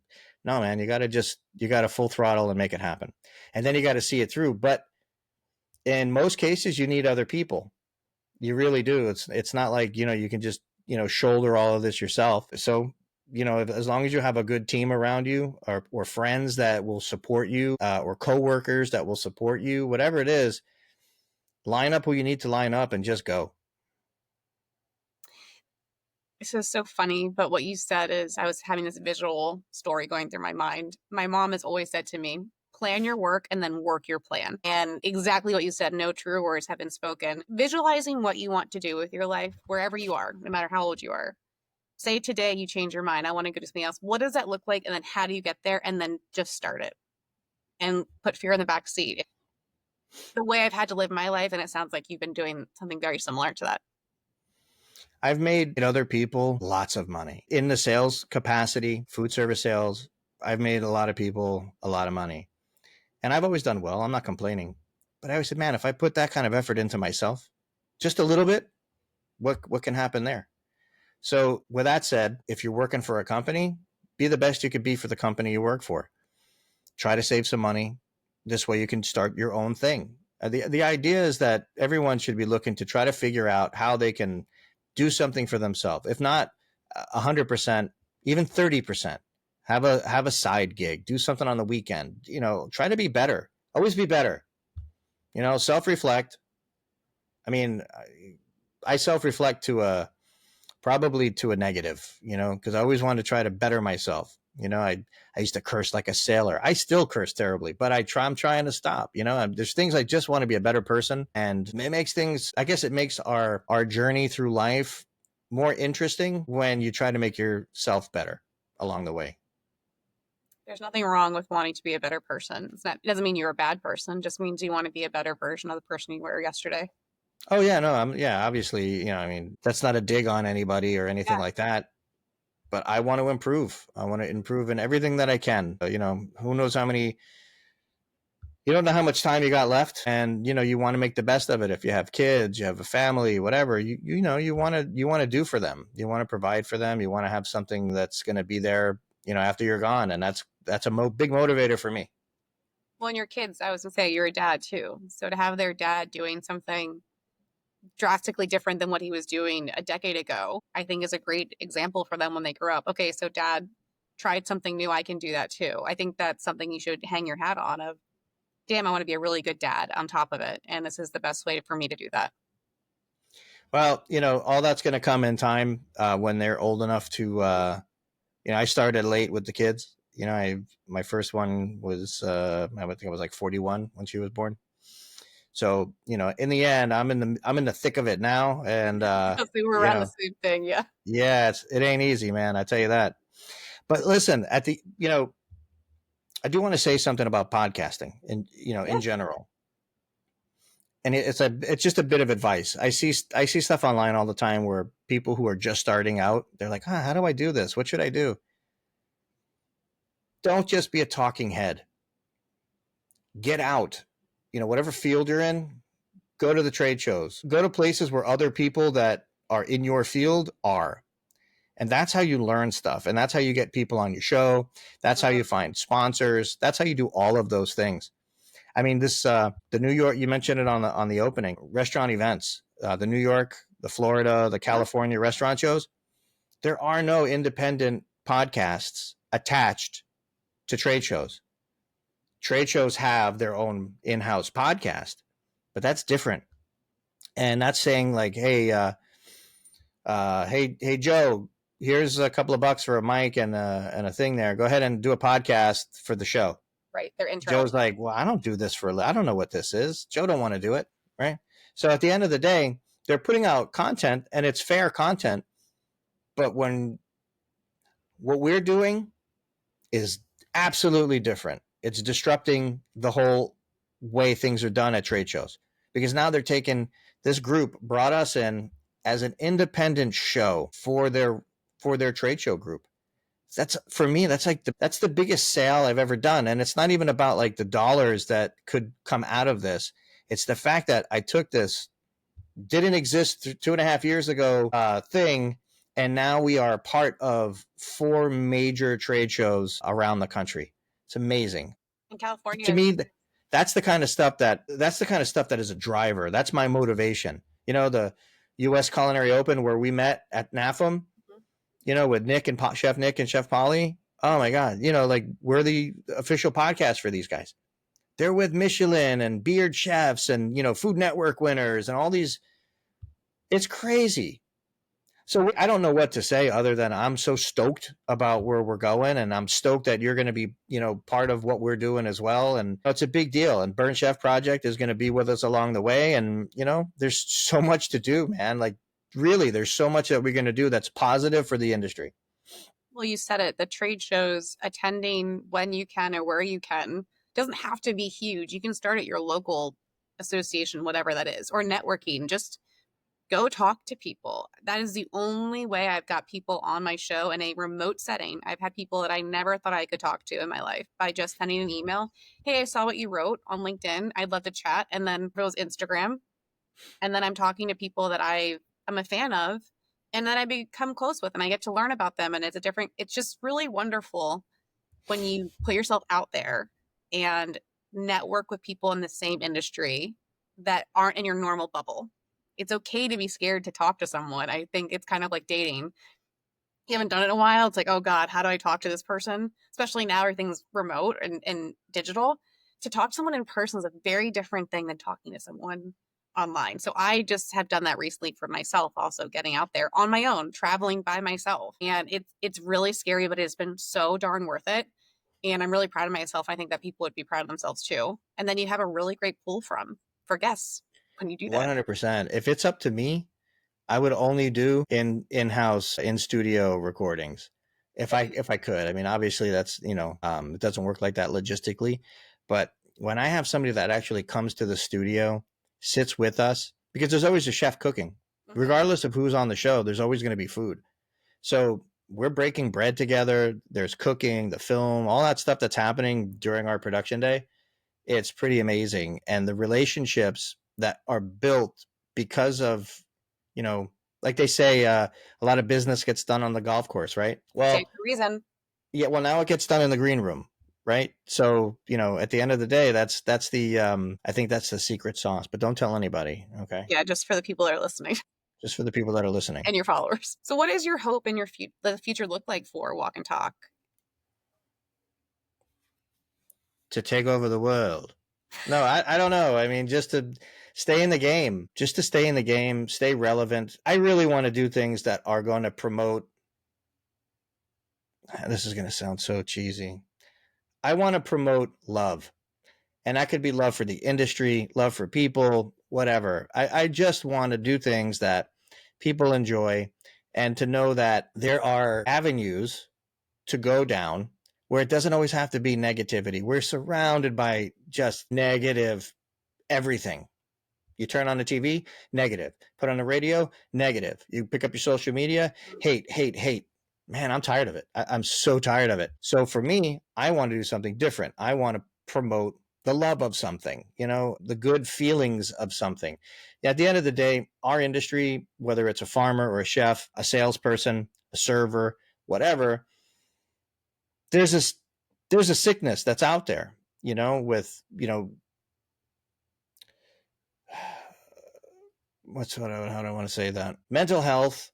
No, man, you got to full throttle and make it happen. And then you got to see it through. But in most cases, you need other people. You really do. It's not like, you can just, shoulder all of this yourself. So, as long as you have a good team around you, or friends that will support you, or coworkers that will support you, whatever it is, line up who you need to line up and just go. This is so funny, but what you said is I was having this visual story going through my mind. My mom has always said to me, plan your work and then work your plan. And exactly what you said, no truer words have been spoken. Visualizing what you want to do with your life, wherever you are, no matter how old you are. Say today you change your mind, I want to go do something else. What does that look like? And then how do you get there? And then just start it and put fear in the back seat. The way I've had to live my life, and it sounds like you've been doing something very similar to that. I've made other people lots of money in the sales capacity, food service sales. I've made a lot of people a lot of money, and I've always done well. I'm not complaining, but I always said, man, if I put that kind of effort into myself, just a little bit, what can happen there? So with that said, if you're working for a company, be the best you could be for the company you work for. Try to save some money. This way you can start your own thing. The idea is that everyone should be looking to try to figure out how they can do something for themselves. If not 100%, even 30%, have a side gig, do something on the weekend, try to be better, always be better, self-reflect. I mean, I self-reflect to a probably to a negative, because I always wanted to try to better myself. I used to curse like a sailor. I still curse terribly, but I'm trying to stop. There's things I just want to be a better person, and it makes things. I guess it makes our journey through life more interesting when you try to make yourself better along the way. There's nothing wrong with wanting to be a better person. It doesn't mean you're a bad person. It just means you want to be a better version of the person you were yesterday. Oh yeah, no, obviously, I mean, that's not a dig on anybody or anything like that. But I want to improve. I want to improve in everything that I can. Who knows you don't know how much time you got left, and you want to make the best of it. If you have kids, you have a family, whatever, you want to do for them. You want to provide for them. You want to have something that's going to be there, after you're gone, and that's a big motivator for me. Well, and your kids, I was going to say, you're a dad too. So to have their dad doing something drastically different than what he was doing a decade ago, I think is a great example for them when they grow up. Okay, so dad tried something new. I can do that too. I think that's something you should hang your hat on of, damn, I want to be a really good dad on top of it. And this is the best way for me to do that. Well, all that's going to come in time when they're old enough to, I started late with the kids. My first one was, I think I was like 41 when she was born. So, in the end, I'm in the thick of it now. And, we were around the same thing. Yeah. Yeah. It ain't easy, man. I tell you that. But listen, I do want to say something about podcasting and, in general. And it's just a bit of advice. I see stuff online all the time where people who are just starting out, they're like, how do I do this? What should I do? Don't just be a talking head. Get out, whatever field you're in, go to the trade shows, go to places where other people that are in your field are. And that's how you learn stuff. And that's how you get people on your show. That's how you find sponsors. That's how you do all of those things. I mean, the New York, you mentioned it on the opening, restaurant events, the New York, the Florida, the California restaurant shows. There are no independent podcasts attached to trade shows. Trade shows have their own in-house podcast, but that's different. And that's saying like, hey, hey, Joe, here's a couple of bucks for a mic and a thing there. Go ahead and do a podcast for the show. Right. They're interested. Joe's like, well, I don't do this I don't know what this is. Joe don't want to do it. Right. So at the end of the day, they're putting out content and it's fair content. But what we're doing is absolutely different. It's disrupting the whole way things are done at trade shows, because now they're taking, this group brought us in as an independent show for their trade show group. That's, for me, that's the biggest sale I've ever done. And it's not even about like the dollars that could come out of this. It's the fact that I took this didn't exist 2.5 years ago thing, and now we are part of 4 major trade shows around the country. It's amazing. In California, To me, that's the kind of stuff that is a driver. That's my motivation. The U.S. Culinary Open where we met at NAFM, with Nick and Chef Nick and Chef Polly. Oh my God. Like, we're the official podcast for these guys. They're with Michelin and Beard Chefs and, Food Network winners and all these. It's crazy. So I don't know what to say other than I'm so stoked about where we're going, and I'm stoked that you're going to be, part of what we're doing as well. And it's a big deal. And Burn Chef Project is going to be with us along the way. And, there's so much to do, man. Like, really, there's so much that we're going to do that's positive for the industry. Well, you said it. The trade shows, attending when you can or where you can, doesn't have to be huge. You can start at your local association, whatever that is, or networking. Just go talk to people. That is the only way I've got people on my show in a remote setting. I've had people that I never thought I could talk to in my life by just sending an email. Hey, I saw what you wrote on LinkedIn. I'd love to chat. And then it was Instagram. And then I'm talking to people that I'm a fan of, and then I become close with, and I get to learn about them. And it's just really wonderful when you put yourself out there and network with people in the same industry that aren't in your normal bubble. It's okay to be scared to talk to someone. I think it's kind of like dating. You haven't done it in a while. It's like, oh God, how do I talk to this person? Especially now everything's remote and digital. To talk to someone in person is a very different thing than talking to someone online. So I just have done that recently for myself, also getting out there on my own, traveling by myself. And it's really scary, but it's been so darn worth it. And I'm really proud of myself. I think that people would be proud of themselves too. And then you have a really great pool for guests when you do that. 100%. If it's up to me, I would only do in-house in studio recordings if I could. I mean, obviously that's, it doesn't work like that logistically, but when I have somebody that actually comes to the studio, sits with us, because there's always a chef cooking, regardless of who's on the show, there's always going to be food. So we're breaking bread together. There's cooking, the film, all that stuff that's happening during our production day. It's pretty amazing. And the relationships that are built because of, like they say, a lot of business gets done on the golf course, right? Well, Same reason. Yeah, well, now it gets done in the green room, right? So, at the end of the day, that's the I think that's the secret sauce, but don't tell anybody, okay? Yeah, just for the people that are listening Just for the people that are listening. and your followers. So what is your hope and the future look like for Walk and Talk? To take over the world. No, I don't know. I mean, just to stay in the game, stay relevant. I really want to do things that are going to promote. This is going to sound so cheesy. I want to promote love. And that could be love for the industry, love for people, whatever. I just want to do things that people enjoy, and to know that there are avenues to go down where it doesn't always have to be negativity. We're surrounded by just negative everything. You turn on the TV, negative. Put on the radio, negative. You pick up your social media, hate, hate, hate. Man, I'm tired of it. I'm so tired of it. So for me, I want to do something different. I want to promote the love of something, the good feelings of something. At the end of the day, our industry, whether it's a farmer or a chef, a salesperson, a server, whatever, there's a sickness that's out there, with, how do I want to say that? Mental health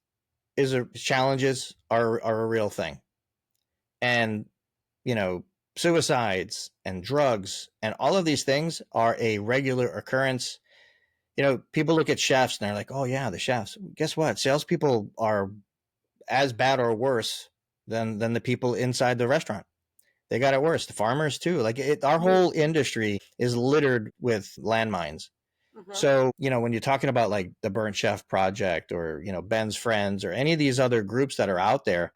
challenges are a real thing. And, suicides and drugs and all of these things are a regular occurrence. People look at chefs and they're like, oh yeah, the chefs. Guess what? Salespeople are as bad or worse than the people inside the restaurant. They got it worse. The farmers too. Our whole industry is littered with landmines. Mm-hmm. So, when you're talking about like the Burnt Chef Project or, Ben's Friends or any of these other groups that are out there,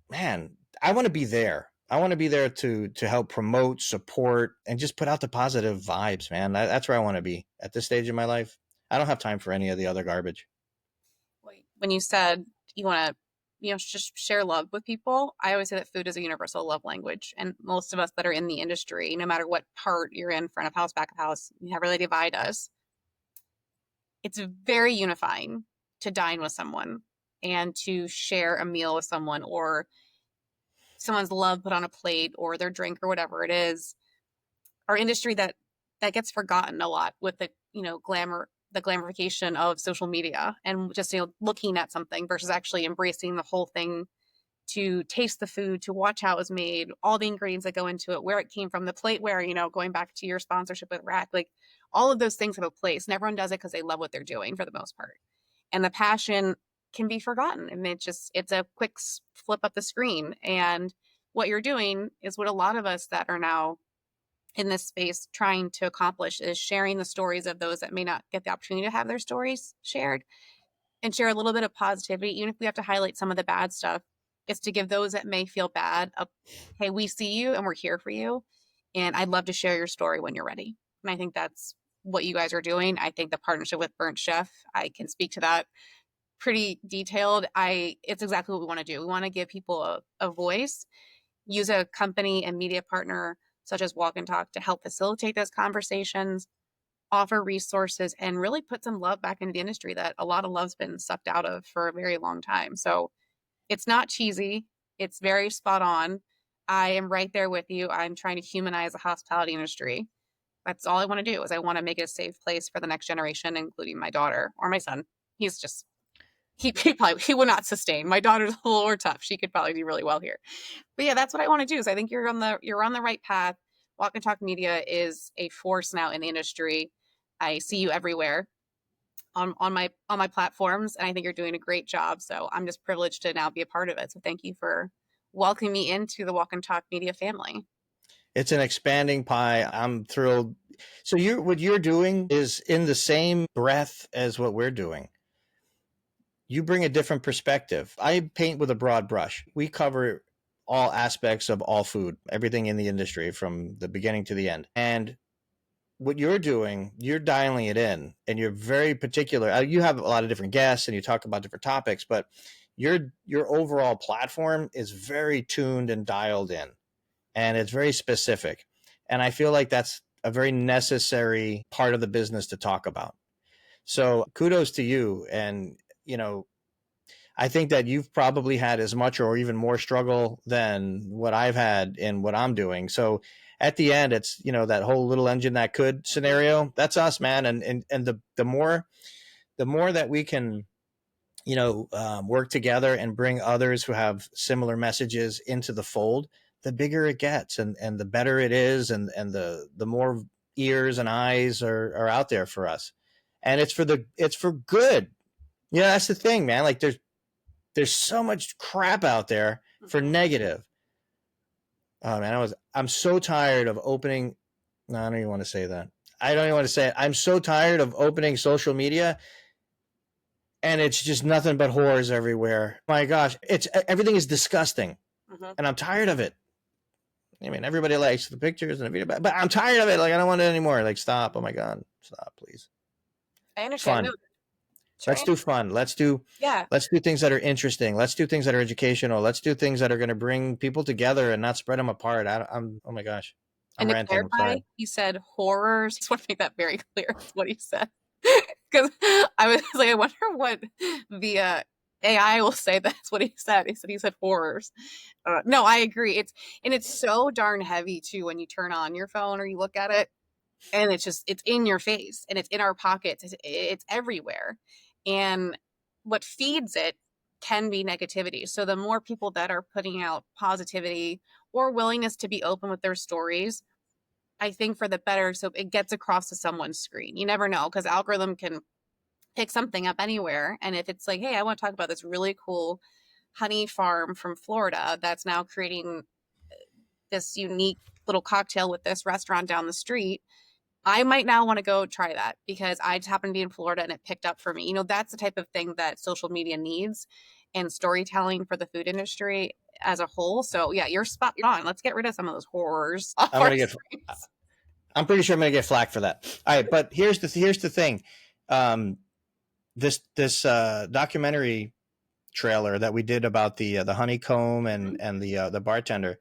man, I want to be there. I want to be there to help promote, support, and just put out the positive vibes, man. That's where I want to be at this stage in my life. I don't have time for any of the other garbage. When you said you want to, just share love with people, I always say that food is a universal love language. And most of us that are in the industry, no matter what part you're in, front of house, back of house, however they divide us, it's very unifying to dine with someone and to share a meal with someone, or someone's love put on a plate, or their drink, or whatever it is. Our industry that gets forgotten a lot with the glamorification of social media, and just looking at something versus actually embracing the whole thing, to taste the food, to watch how it was made, all the ingredients that go into it, where it came from, the plateware, going back to your sponsorship with Rack, like all of those things have a place, and everyone does it because they love what they're doing for the most part. And the passion can be forgotten. And it's a quick flip up the screen. And what you're doing is what a lot of us that are now in this space trying to accomplish, is sharing the stories of those that may not get the opportunity to have their stories shared, and share a little bit of positivity, even if we have to highlight some of the bad stuff. It's to give those that may feel bad hey, we see you and we're here for you. And I'd love to share your story when you're ready. And I think that's what you guys are doing. I think the partnership with Burnt Chef, I can speak to that pretty detailed. It's exactly what we want to do. We want to give people a voice, use a company and media partner such as Walk and Talk to help facilitate those conversations, offer resources, and really put some love back into the industry that a lot of love's been sucked out of for a very long time. So it's not cheesy. It's very spot on. I am right there with you. I'm trying to humanize the hospitality industry. That's all I want to do, is I want to make it a safe place for the next generation, including my daughter or my son. He's just, he would not sustain. My daughter's a little more tough. She could probably do really well here. But yeah, that's what I want to do. Is I think you're on the right path. Walk and Talk Media is a force now in the industry I see you everywhere on my platforms, and I think you're doing a great job. So I'm just privileged to now be a part of it. So thank you for welcoming me into the Walk and Talk Media family. It's an expanding pie. I'm thrilled. So what you're doing is in the same breath as what we're doing. You bring a different perspective. I paint with a broad brush. We cover all aspects of all food, everything in the industry from the beginning to the end. And what you're doing, you're dialing it in, and you're very particular. You have a lot of different guests and you talk about different topics, but your overall platform is very tuned and dialed in, and it's very specific. And I feel like that's a very necessary part of the business to talk about. So kudos to you. And, I think that you've probably had as much or even more struggle than what I've had in what I'm doing. So at the end, it's, that whole little engine that could scenario. That's us, man. And the more that we can, work together and bring others who have similar messages into the fold, the bigger it gets, and the better it is, and the more ears and eyes are out there for us, and it's for good. Yeah, that's the thing, man. Like there's so much crap out there for negative. Oh man, I'm so tired of opening. No, I don't even want to say that. I don't even want to say it. I'm so tired of opening social media and it's just nothing but horrors everywhere. My gosh, everything is disgusting, and I'm tired of it. I mean, everybody likes the pictures and the video, but I'm tired of it. Like, I don't want it anymore. Like, stop! Oh my god, stop, please. I understand. Fun. Let's do fun. Let's do things that are interesting. Let's do things that are educational. Let's do things that are going to bring people together and not spread them apart. Oh my gosh, I'm ranting. To clarify, he said horrors. I just want to make that very clear. That's what he said. Because I was like, I wonder what the AI will say. That's what he said. He said horrors. No, I agree. It's so darn heavy too when you turn on your phone or you look at it, and it's in your face and it's in our pockets. It's everywhere, and what feeds it can be negativity. So the more people that are putting out positivity or willingness to be open with their stories, I think for the better, so it gets across to someone's screen. You never know, because algorithm can pick something up anywhere. And if it's like, hey, I want to talk about this really cool honey farm from Florida that's now creating this unique little cocktail with this restaurant down the street, I might now want to go try that because I just happen to be in Florida and it picked up for me. That's the type of thing that social media needs, and storytelling for the food industry as a whole. So yeah, you're spot on. Let's get rid of some of those horrors. I'm pretty sure I'm gonna get flack for that. All right, but here's the thing. This documentary trailer that we did about the honeycomb and the bartender,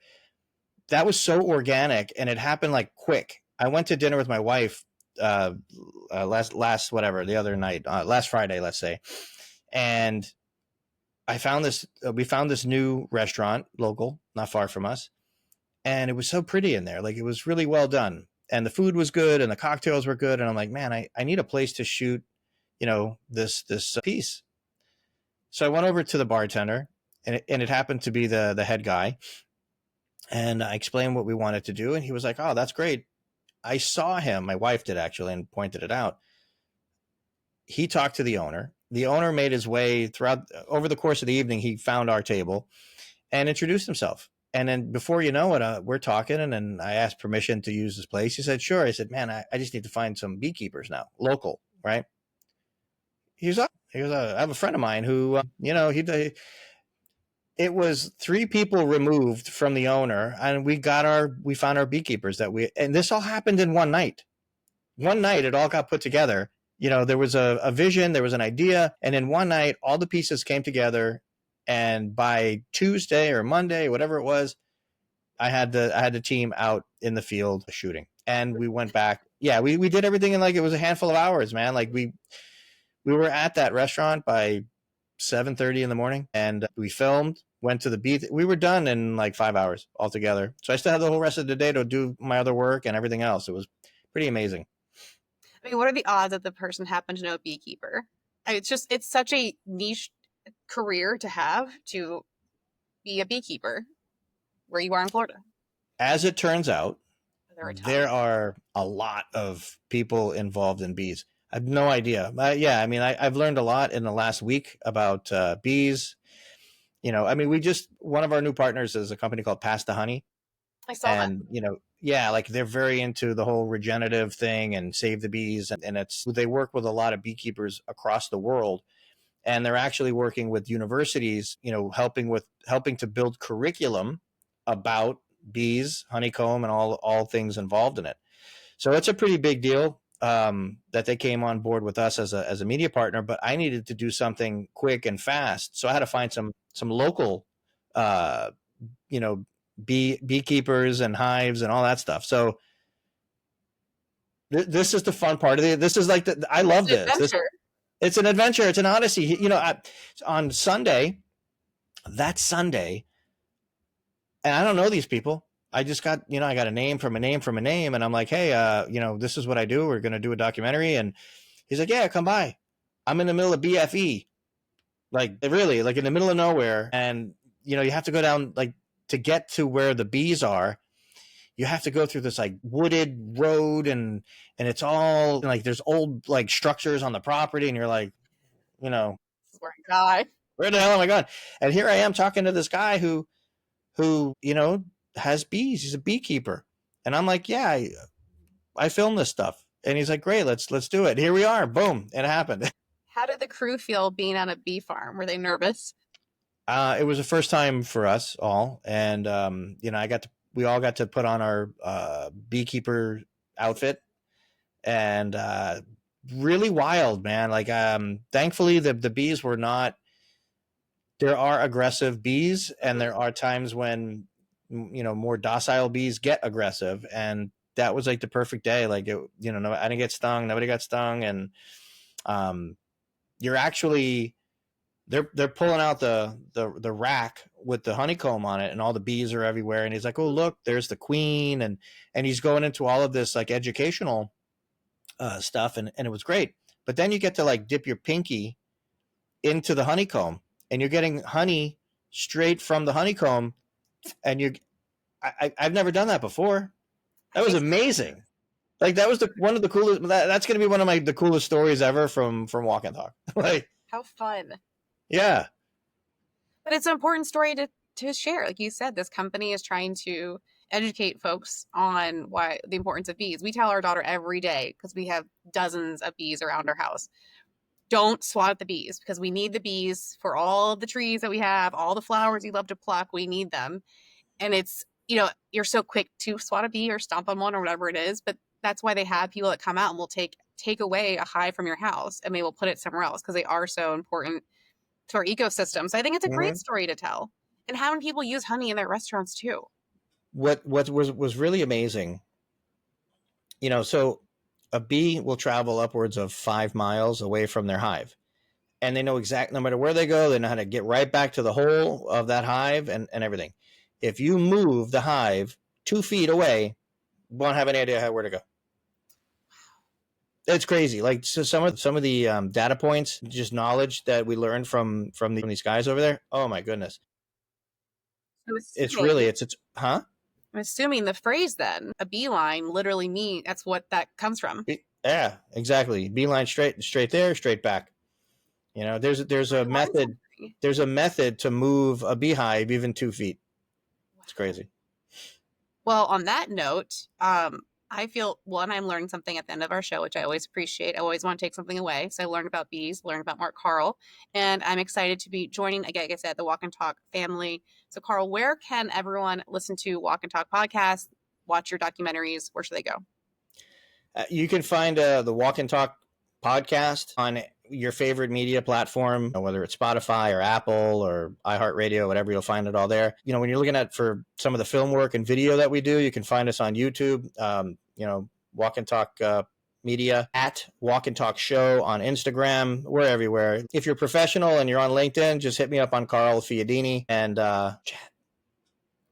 that was so organic and it happened like quick. I went to dinner with my wife last whatever the other night, last Friday, let's say, and we found this new restaurant, local, not far from us, and it was so pretty in there. Like, it was really well done, and the food was good, and the cocktails were good, and I'm like, man, I need a place to shoot, this piece. So I went over to the bartender, and it happened to be the head guy, and I explained what we wanted to do, and he was like, oh, that's great. I saw him, my wife did actually, and pointed it out. He talked to the owner. The owner made his way over the course of the evening. He found our table and introduced himself. And then before you know it, we're talking, and then I asked permission to use this place. He said, sure. I said, man, I just need to find some beekeepers now, local, right? He goes, I have a friend of mine who, it was 3 people removed from the owner, and we found our beekeepers and this all happened in one night. One night, it all got put together. There was a vision, there was an idea, and in one night, all the pieces came together. And by Tuesday or Monday, whatever it was, I had the team out in the field shooting, and we went back. Yeah, we did everything in like it was a handful of hours, man. Like we were at that restaurant by 7:30 in the morning, and we filmed, went to the beach. We were done in like 5 hours altogether. So I still had the whole rest of the day to do my other work and everything else. It was pretty amazing. I mean, what are the odds that the person happened to know a beekeeper? It's such a niche career to have, to be a beekeeper where you are in Florida. As it turns out, They're a ton. There are a lot of people involved in bees. I have no idea. Yeah, I mean, I've learned a lot in the last week about bees. I mean, one of our new partners is a company called Pass the Honey. I saw that. And, yeah, like they're very into the whole regenerative thing and save the bees. And they work with a lot of beekeepers across the world. And they're actually working with universities, helping to build curriculum about bees, honeycomb, and all things involved in it. So it's a pretty big deal that they came on board with us as a media partner. But I needed to do something quick and fast, so I had to find some local, beekeepers and hives and all that stuff. So this is the fun part of it. This is like I love this. It's an adventure. It's an odyssey. On Sunday, that Sunday, and I don't know these people. I just got, I got a name from a name from a name, and I'm like, hey, this is what I do. We're going to do a documentary. And he's like, yeah, come by. I'm in the middle of BFE, like really, like in the middle of nowhere. And, you have to go down, like, to get to where the bees are. You have to go through this like wooded road, and it's all like there's old like structures on the property, and you're like, where the hell am I going? And here I am talking to this guy who has bees. He's a beekeeper, and I'm like, yeah, I filmed this stuff, and he's like, great, let's do it. Here we are, boom, it happened. How did the crew feel being on a bee farm? Were they nervous? It was the first time for us all, and we all got to put on our beekeeper outfit, and really wild, man. Like, thankfully the bees were not. There are aggressive bees, and there are times when more docile bees get aggressive, and that was like the perfect day. Like, I didn't get stung, nobody got stung, and you're actually. They're pulling out the rack with the honeycomb on it, and all the bees are everywhere. And he's like, oh, look, there's the queen. And he's going into all of this like educational stuff. And it was great. But then you get to like dip your pinky into the honeycomb, and you're getting honey straight from the honeycomb. And I've never done that before. That was amazing. Like, that was one of the coolest. That's going to be one of the coolest stories ever from Walk and Talk. Like, how fun. Yeah. But it's an important story to share. Like you said, this company is trying to educate folks on the importance of bees. We tell our daughter every day, because we have dozens of bees around our house, don't swat at the bees, because we need the bees for all of the trees that we have, all the flowers you love to pluck. We need them. And it's, you're so quick to swat a bee or stomp on one or whatever it is. But that's why they have people that come out and will take away a hive from your house, and they will put it somewhere else, because they are so important to our ecosystem. So I think it's a great story to tell, and having people use honey in their restaurants too. What was really amazing, so a bee will travel upwards of 5 miles away from their hive, and they know no matter where they go, they know how to get right back to the hole of that hive and everything. If you move the hive 2 feet away, won't have any idea where to go. It's crazy. Like, so some of the data points, just knowledge that we learned from these guys over there. Oh my goodness. Huh? I'm assuming the phrase then, a beeline, literally means that's what that comes from. Yeah, exactly. Beeline straight there, straight back. There's a method. There's a method to move a beehive even 2 feet. It's crazy. Well, on that note, I feel, one, I'm learning something at the end of our show, which I always appreciate. I always want to take something away. So I learned about bees, learned about Mark Carl, and I'm excited to be joining, again, like I said, the Walk and Talk family. So Carl, where can everyone listen to Walk and Talk podcast, watch your documentaries? Where should they go? You can find the Walk and Talk podcast on your favorite media platform, whether it's Spotify or Apple or iHeartRadio, whatever, you'll find it all there. When you're looking at for some of the film work and video that we do, you can find us on YouTube, Walk and Talk Media, at Walk and Talk Show on Instagram. We're everywhere. If you're professional and you're on LinkedIn, just hit me up on Carl Fiadini and chat.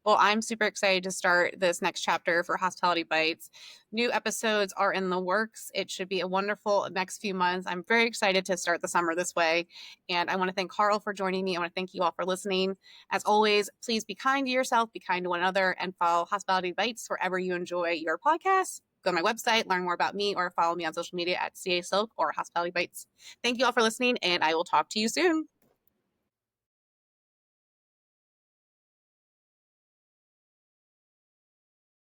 Well, I'm super excited to start this next chapter for Hospitality Bites. New episodes are in the works. It should be a wonderful next few months. I'm very excited to start the summer this way. And I want to thank Carl for joining me. I want to thank you all for listening. As always, please be kind to yourself, be kind to one another, and follow Hospitality Bites wherever you enjoy your podcasts. Go to my website, learn more about me, or follow me on social media at CA Silk or Hospitality Bites. Thank you all for listening, and I will talk to you soon.